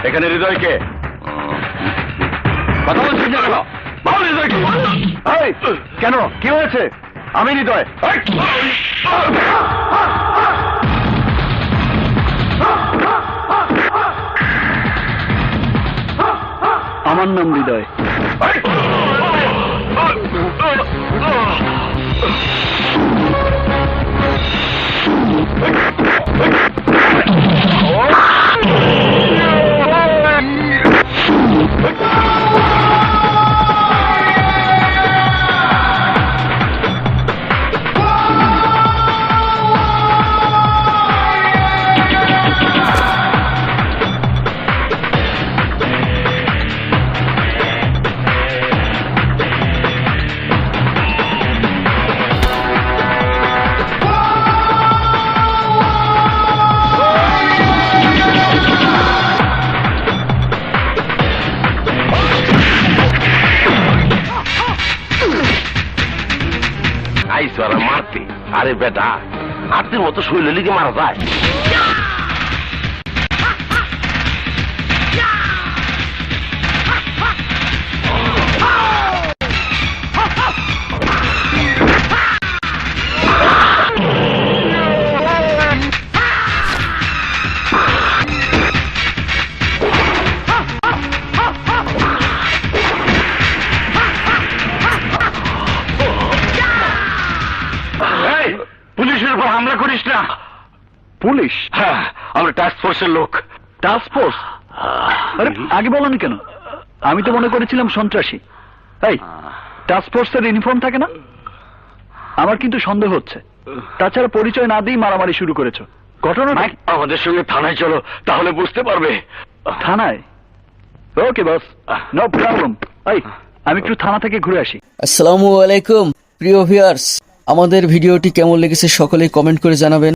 এখানে হৃদয়কে কথা বলছিস না কেন? বল হৃদয়কে। এই, কেন কি হয়েছে? আমি হৃদয়। এই! আমার নাম হৃদয়। মারতে আরে বেটা হাতের মতো শরীরে লিগে মারা যায়। পুলিশের উপর হামলা করিস না। পুলিশ? হ্যাঁ, আমরা টাস্ক ফোর্সের লোক। Task force? আরে আগে বলনি কেন? আমি তো মনে করেছিলাম সন্ত্রাসী। এই, টাস্ক ফোর্সের ইউনিফর্ম থাকে না? আমার কিন্তু সন্দেহ হচ্ছে। তাছাড়া পরিচয় না দিয়ে মারামারি শুরু করেছো। ঘটনা আমাদের সঙ্গে থানায় চলো, তাহলে বুঝতে পারবে। থানায়? ওকে বস, নো প্রবলেম। এই, আমি একটু থানা থেকে ঘুরে আসি। আসসালামু আলাইকুম প্রিয় ভিউয়ার্স, আমাদের ভিডিওটি কেমন লেগেছে সকলেই কমেন্ট করে জানাবেন।